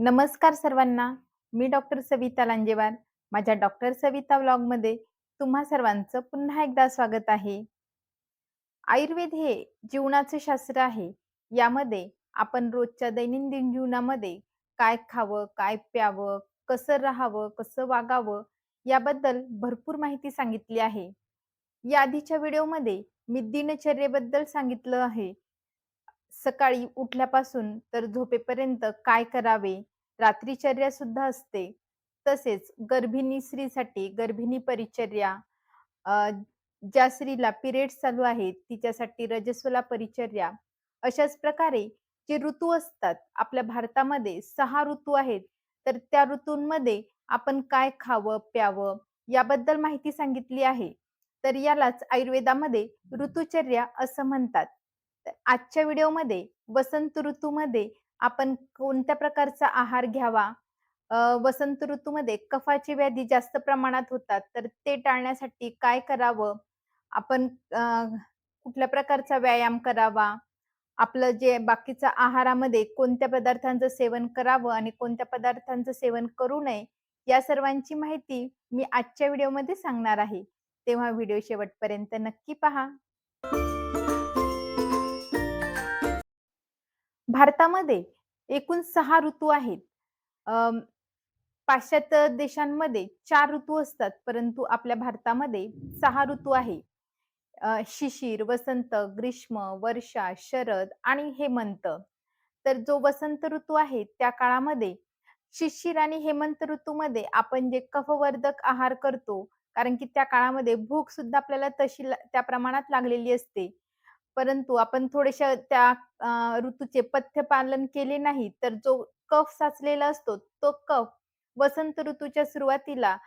नमस्कार सर्वांना. मी डॉक्टर सविता लांजेवार. माझ्या डॉक्टर सविता व्लॉगमध्ये तुम्हा सर्वांचं पुन्हा एकदा स्वागत आहे. आयुर्वेद हे जीवनाचे शास्त्र आहे. यामध्ये आपण रोजच्या दैनंदिन जीवनामध्ये काय खावं, काय प्यावं, कसं राहावं, कसं वागावं याबद्दल भरपूर माहिती सांगितली आहे. या आधीच्या व्हिडिओमध्ये मी दिनचर्येबद्दल सांगितलं आहे. सकाळी उठल्यापासून तर झोपेपर्यंत काय करावे, रात्रीचर्या सुद्धा असते. तसेच गर्भिणी स्त्रीसाठी गर्भिणी परिचर्या, अ, ज्या स्त्रीला पिरियड्स चालू आहेत तिच्यासाठी रजस्वला परिचर्या. अशाच प्रकारे जे ऋतू असतात, आपल्या भारतामध्ये 6 ऋतू आहेत. तर त्या ऋतूंमध्ये आपण काय खावं, प्यावं याबद्दल माहिती सांगितली आहे. तर यालाच आयुर्वेदामध्ये ऋतुचर्या असं म्हणतात. तर आजच्या व्हिडिओमध्ये वसंत ऋतूमध्ये आपण कोणत्या प्रकारचा आहार घ्यावा, वसंत ऋतूमध्ये कफाची व्याधी जास्त प्रमाणात होतात, तर ते टाळण्यासाठी काय करावं? आपण कुठल्या प्रकारचा व्यायाम करावा? आपलं जे बाकीचं आहारामध्ये कोणत्या पदार्थांचं सेवन करावं आणि कोणत्या पदार्थांचं सेवन करू नये, या सर्वांची माहिती मी आजच्या व्हिडिओमध्ये सांगणार आहे. तेव्हा व्हिडिओ शेवटपर्यंत नक्की पहा. भारतामध्ये एकूण 6 ऋतू आहेत. अं, पाश्चात्य देशांमध्ये 4 ऋतू असतात, परंतु आपल्या भारतामध्ये 6 ऋतू आहे. शिशिर, वसंत, ग्रीष्म, वर्षा, शरद आणि हेमंत. तर जो वसंत ऋतू आहे त्या काळामध्ये शिशिर आणि हेमंत ऋतूमध्ये आपण जे कफवर्धक आहार करतो, कारण की त्या काळामध्ये भूक सुद्धा आपल्याला तशी त्या प्रमाणात लागलेली असते. परंतु आपण थोड्याशा त्या ऋतूचे पथ्य पालन केले नाही, तर जो कफ साचलेला असतो, तो कफ वसंत ऋतूच्या सुरुवातीला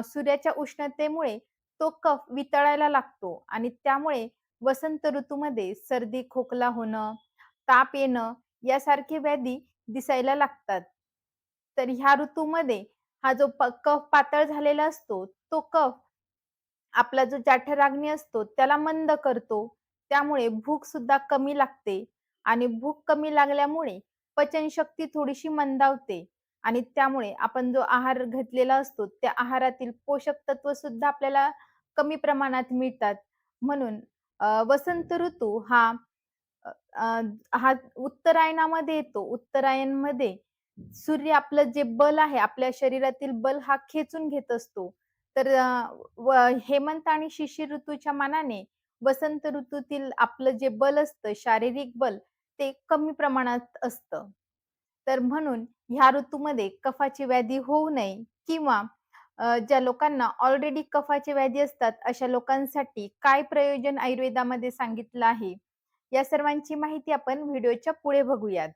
सूर्याच्या उष्णतेमुळे तो कफ वितळायला लागतो आणि त्यामुळे वसंत ऋतूमध्ये सर्दी, खोकला होणं, ताप येणं यासारखे व्याधी दिसायला लागतात. तर ह्या ऋतूमध्ये हा जो कफ पातळ झालेला असतो, तो कफ आपला जो जठराग्नी असतो त्याला मंद करतो. त्यामुळे भूक सुद्धा कमी लागते आणि भूक कमी लागल्यामुळे पचनशक्ती थोडीशी मंदावते आणि त्यामुळे आपण जो आहार घेतलेला असतो, त्या आहारातील पोषक तत्व सुद्धा आपल्याला कमी प्रमाणात मिळतात. म्हणून वसंत ऋतू अ, अ, हा उत्तरायणामध्ये येतो. उत्तरायणमध्ये सूर्य आपलं जे बल आहे, आपल्या शरीरातील बल हा खेचून घेत असतो. तर व हेमंत आणि शिशिर ऋतूच्या मानाने वसंत ऋतूतील आपलं जे बल असतं, शारीरिक बल, ते कमी प्रमाणात असतं. तर म्हणून ह्या ऋतूमध्ये कफाची व्याधी होऊ नये किंवा ज्या लोकांना ऑलरेडी कफाची व्याधी असतात, अशा लोकांसाठी काय प्रयोजन आयुर्वेदामध्ये सांगितलं आहे, या सर्वांची माहिती आपण व्हिडिओच्या पुढे बघूयात.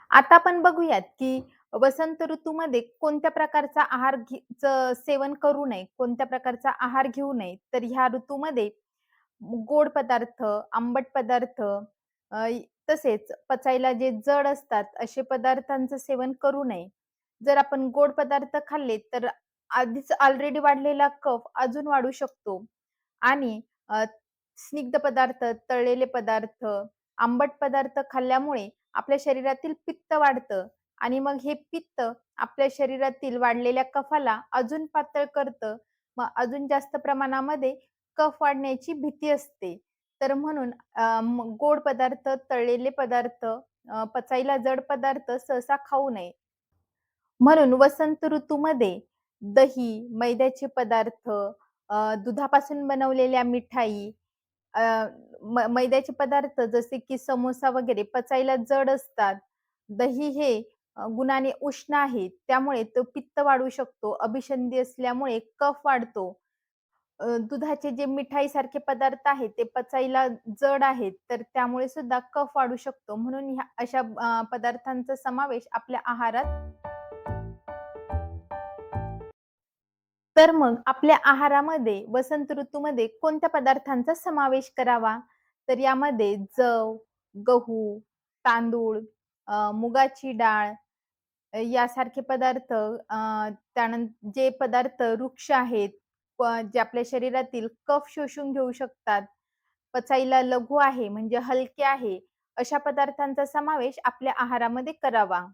आता आपण बघूयात, की वसंत ऋतूमध्ये कोणत्या प्रकारचा सेवन करू नये, कोणत्या प्रकारचा आहार घेऊ नये. तर ह्या ऋतूमध्ये गोड पदार्थ, आंबट पदार्थ, अ, तसेच पचायला जे जड असतात, असे पदार्थांचं सेवन करू नये. जर आपण गोड पदार्थ खाल्ले, तर आधीच ऑलरेडी वाढलेला कफ अजून वाढू शकतो आणि स्निग्ध पदार्थ, तळलेले पदार्थ, आंबट पदार्थ खाल्ल्यामुळे आपल्या शरीरातील पित्त वाढतं आणि मग हे पित्त आपल्या शरीरातील वाढलेल्या कफाला अजून पातळ करतं. मग अजून जास्त प्रमाणामध्ये कफ वाढण्याची भीती असते. तर म्हणून गोड पदार्थ, तळलेले पदार्थ, पचायला जड पदार्थ सहसा खाऊ नये. म्हणून वसंत ऋतूमध्ये दही, मैद्याचे पदार्थ, दुधापासून बनवलेल्या मिठाई, अ, मैद्याचे पदार्थ जसे की समोसा वगैरे पचायला जड असतात. दही हे गुणाने उष्ण आहे, त्यामुळे तो पित्त वाढवू शकतो. अभिसंधी असल्यामुळे कफ वाढतो. दुधाचे जे मिठाईसारखे पदार्थ आहेत, ते पचायला जड आहेत, तर त्यामुळे सुद्धा कफ वाढू शकतो. म्हणून ह्या अशा पदार्थांचा समावेश आपल्या आहारात. तर मग आपल्या आहारामध्ये वसंत ऋतूमध्ये कोणत्या पदार्थांचा समावेश करावा? तर यामध्ये जव, गहू, तांदूळ, मुगाची डाळ, यासारखे पदार्थ, जे पदार्थ वृक्ष आहेत, जे आपल्या शरीरातील कफ शोषून घेऊ शकतात, पचायला लघु आहे म्हणजे हलके आहे, अशा पदार्थांचा समावेश आपल्या आहारामध्ये करावा.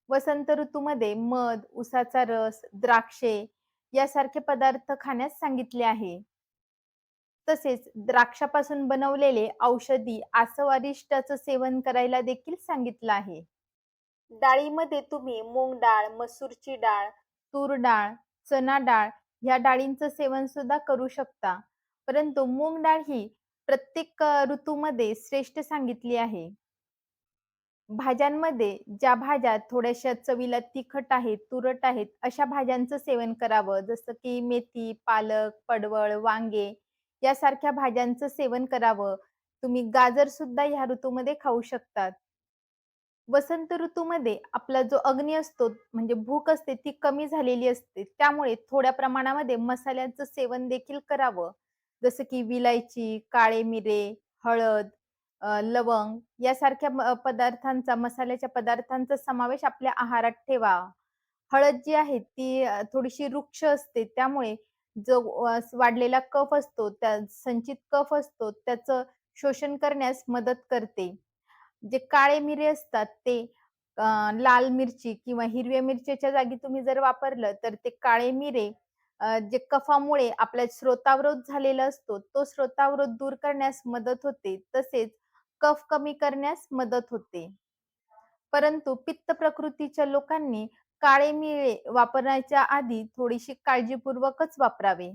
वसंत ऋतूमध्ये मध, उसाचा रस, द्राक्षे यासारखे पदार्थ खाण्यास सांगितले आहे. तसेच द्राक्षापासून बनवलेले औषधी आसव अरिष्टाचं सेवन करायला देखील सांगितलं आहे. डाळीमध्ये तुम्ही मूग डाळ, मसूरची डाळ, तूर डाळ, चना डाळ ह्या डाळींचं सेवन सुद्धा करू शकता. परंतु मूग डाळ ही प्रत्येक ऋतूमध्ये श्रेष्ठ सांगितली आहे. भाज्यांमध्ये ज्या भाज्या थोड्याशा चवीला तिखट आहेत, तुरट आहेत, अशा भाज्यांचं सेवन करावं. जसं की मेथी, पालक, पडवळ, वांगे यासारख्या भाज्यांचं सेवन करावं. तुम्ही गाजर सुद्धा ह्या ऋतूमध्ये खाऊ शकतात. वसंत ऋतूमध्ये आपला जो अग्नी असतो, म्हणजे भूक असते ती कमी झालेली असते. त्यामुळे थोड्या प्रमाणामध्ये मसाल्यांचं सेवन देखील करावं. जसं की विलायची, काळे मिरे, हळद, लवंग यासारख्या पदार्थांचा मसाल्याच्या पदार्थांचा समावेश आपल्या आहारात ठेवावा. हळद जी आहे ती थोडीशी रुक्ष असते. त्यामुळे जो वाढलेला कफ असतो, त्या संचित कफ असतो, त्याचं शोषण करण्यास मदत करते. जे काळे मिरे असतात ते अ, लाल मिरची किंवा हिरव्या मिरचीच्या जागी तुम्ही जर वापरलं, तर ते काळे मिरे जे कफामुळे आपल्या श्रोतावरोध झालेला असतो, तो श्रोतावरोध दूर करण्यास मदत होते. तसेच कफ कमी करण्यास मदत होते. परंतु पित्त प्रकृतीच्या लोकांनी काळे मिरे वापरण्याच्या आधी थोडीशी काळजीपूर्वकच वापरावे.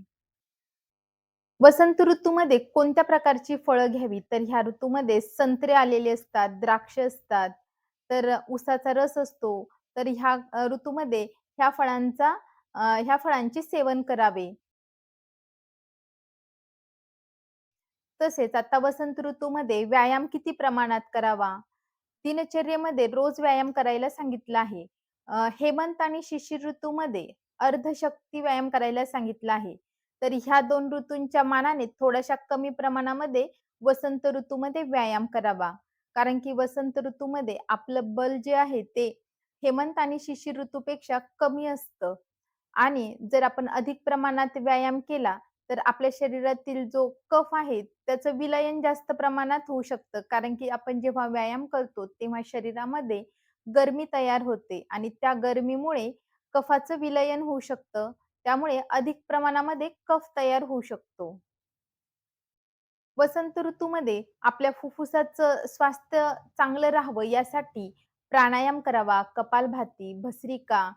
वसंत ऋतूमध्ये कोणत्या प्रकारची फळं घ्यावी? तर ह्या ऋतूमध्ये संत्रे आलेले असतात, द्राक्ष असतात, तर उसाचा रस असतो. तर ह्या ऋतूमध्ये ह्या फळांचे सेवन करावे. तसेच आता वसंत ऋतूमध्ये व्यायाम किती प्रमाणात करावा? दिनचर्येमध्ये रोज व्यायाम करायला सांगितलं आहे. हेमंत आणि शिशिर ऋतूमध्ये अर्धशक्ती व्यायाम करायला सांगितलं आहे. तर ह्या 2 ऋतूंच्या मानाने थोड्याशा कमी प्रमाणामध्ये वसंत ऋतूमध्ये व्यायाम करावा. कारण की वसंत ऋतूमध्ये आपलं बल जे आहे ते हेमंत आणि शिशिर ऋतूपेक्षा कमी असतं. आणि जर आपण अधिक प्रमाणात व्यायाम केला, तर आपल्या शरीरातील जो कफ आहे, त्याचं विलयन जास्त प्रमाणात होऊ शकतं. कारण की आपण जेव्हा व्यायाम करतो, तेव्हा शरीरामध्ये गरमी तयार होते आणि त्या गरमीमुळे कफाचं विलयन होऊ शकतं. त्यामुळे अधिक प्रमाणामध्ये कफ तयार होऊ शकतो. वसंत ऋतूमध्ये आपल्या फुफ्फुसाचं स्वास्थ्य चांगलं राहावं यासाठी प्राणायाम करावा, कपालभाती, भस्त्रिका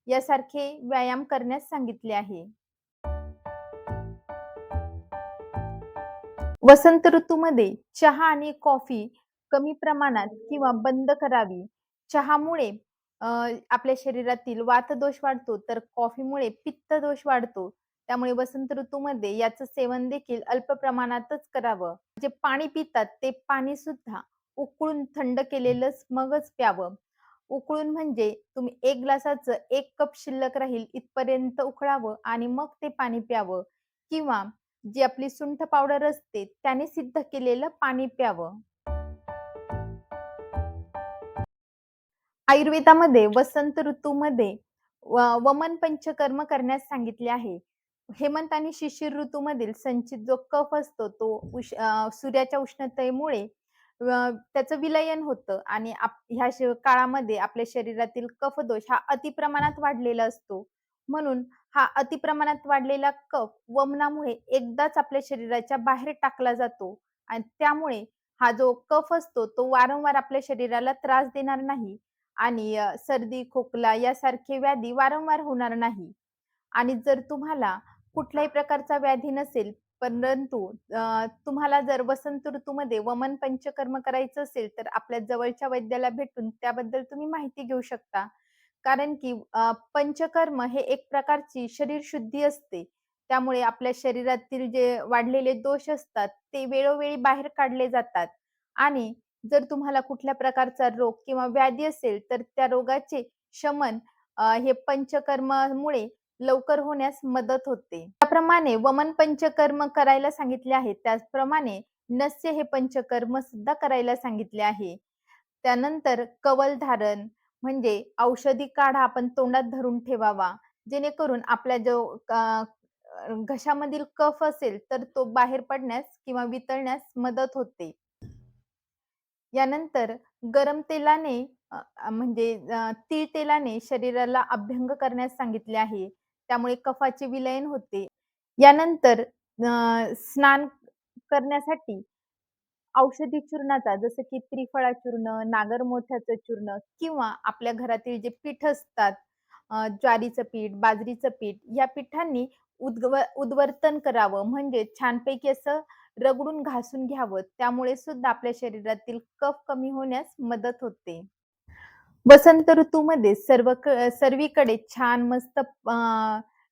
यासारखे व्यायाम करण्यास सांगितले आहे. वसंत ऋतूमध्ये चहा आणि कॉफी कमी प्रमाणात किंवा बंद करावी. चहामुळे अ, आपल्या शरीरातील वातदोष वाढतो, तर कॉफीमुळे पित्तदोष वाढतो. त्यामुळे वसंत ऋतूमध्ये याचं सेवन देखील अल्प प्रमाणातच करावं. जे पाणी पितात ते पाणी सुद्धा उकळून थंड केलेलंच मगच प्यावं. उकळून म्हणजे तुम्ही 1 ग्लासाचं 1 कप शिल्लक राहील इथपर्यंत उकळावं आणि मग ते पाणी प्यावं किंवा जी आपली सुंठ पावडर असते त्याने सिद्ध केलेलं पाणी प्यावं. आयुर्वेदामध्ये वसंत ऋतूमध्ये वमन पंचकर्म करण्यास सांगितले आहे. हेमंत आणि शिशिर ऋतूमधील संचित जो कफ असतो तो सूर्याच्या उष्णतेमुळे त्याचं विलयन होतं आणि ह्या काळामध्ये आपल्या शरीरातील कफदोष हा अतिप्रमाणात वाढलेला असतो. म्हणून हा अतिप्रमाणात वाढलेला कफ वमनामुळे एकदाच आपल्या शरीराच्या बाहेर टाकला जातो आणि त्यामुळे हा जो कफ असतो तो वारंवार आपल्या शरीराला त्रास देणार नाही आणि सर्दी, खोकला यासारखे व्याधी वारंवार होणार नाही. आणि जर तुम्हाला कुठल्याही प्रकारचा व्याधी नसेल, परंतु तुम्हाला जर वसंत ऋतूमध्ये वमन पंचकर्म करायचं असेल, तर आपल्या जवळच्या वैद्याला भेटून त्याबद्दल तुम्ही माहिती घेऊ शकता. कारण की पंचकर्म हे एक प्रकारची शरीर शुद्धी असते. त्यामुळे आपल्या शरीरातील जे वाढलेले दोष असतात, ते वेळोवेळी बाहेर काढले जातात आणि जर तुम्हाला कुठल्या प्रकारचा रोग किंवा व्याधी असेल, तर त्या रोगाचे शमन हे पंचकर्मामुळे लवकर होण्यास मदत होते. त्याप्रमाणे वमन पंचकर्म करायला सांगितले आहे, त्याचप्रमाणे नस्य हे पंचकर्म सुद्धा करायला सांगितले आहे. त्यानंतर कवल धारण म्हणजे औषधी काढा आपण तोंडात धरून ठेवावा, जेणेकरून आपला जो घशामधील कफ असेल, तर तो बाहेर पडण्यास किंवा वितळण्यास मदत होते. यानंतर गरम तेलाने तीळ तेलाने शरीराला अभ्यंग करण्यास सांगितले आहे. त्यामुळे कफाचे विलयन होते. यानंतर स्नान करण्यासाठी औषधी चूर्णाचा जसं की त्रिफळा चूर्ण, नागरमोथ्याचं चूर्ण किंवा आपल्या घरातील जे पीठ असतात, ज्वारीचं पीठ, बाजरीचं पीठ या पिठांनी उद्वर्तन करावं म्हणजे छानपैकी असं रगडून घासून घ्यावं. त्यामुळे सुद्धा आपल्या शरीरातील कफ कमी होण्यास मदत होते. वसंत ऋतूमध्ये सर्वीकडे छान मस्त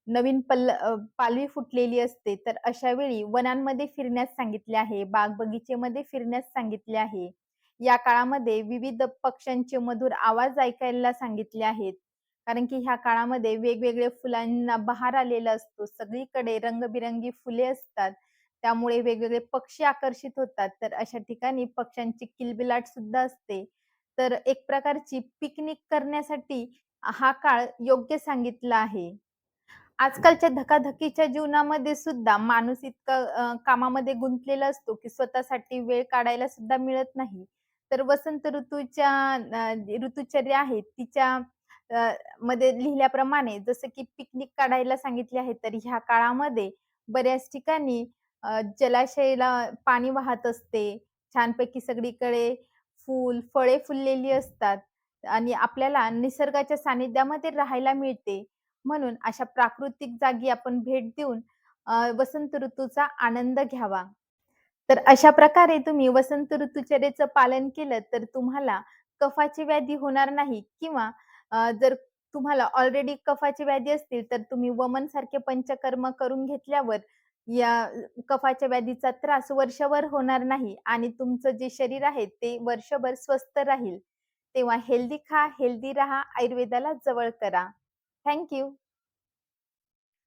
नवीन पालवी फुटलेली असते. तर अशा वेळी वनांमध्ये फिरण्यास सांगितले आहे. बाग-बगीचेमध्ये फिरण्यास सांगितले आहे. या काळामध्ये विविध पक्ष्यांचे मधुर आवाज ऐकायला सांगितले आहेत. कारण की ह्या काळामध्ये वेगवेगळ्या फुलांना बहार आलेला असतो. सगळीकडे रंगबिरंगी फुले असतात. त्यामुळे वेगवेगळे पक्षी आकर्षित होतात. तर अशा ठिकाणी पक्ष्यांची किलबिलाट सुद्धा असते. तर एक प्रकारची पिकनिक करण्यासाठी हा काळ योग्य सांगितला आहे. आजकालच्या धकाधकीच्या जीवनामध्ये सुद्धा माणूस इतका कामामध्ये गुंतलेला असतो, की स्वतःसाठी वेळ काढायला सुद्धा मिळत नाही. तर वसंत ऋतुचर्या आहे तिच्या मध्ये लिहिल्याप्रमाणे जसं की पिकनिक काढायला सांगितले आहे, तर ह्या काळामध्ये बऱ्याच ठिकाणी जलाशयाला पाणी वाहत असते. छानपैकी सगळीकडे फळे फुललेली असतात आणि आपल्याला निसर्गाच्या सानिध्यामध्ये राहायला मिळते. म्हणून अशा प्राकृतिक जागी आपण भेट देऊन वसंत ऋतूचा आनंद घ्यावा. तर अशा प्रकारे तुम्ही वसंत ऋतुचर्येचं पालन केलं तर तुम्हाला कफाची व्याधी होणार नाही किंवा जर तुम्हाला ऑलरेडी कफाची व्याधी असतील, तर तुम्ही वमन सारखे पंचकर्म करून घेतल्यावर या कफाच्या व्याधीचा त्रास वर्षभर होणार नाही आणि तुमचं जे शरीर आहे ते वर्षभर स्वस्थ राहील. तेव्हा हेल्दी खा, हेल्दी राहा, आयुर्वेदाला जवळ करा. थँक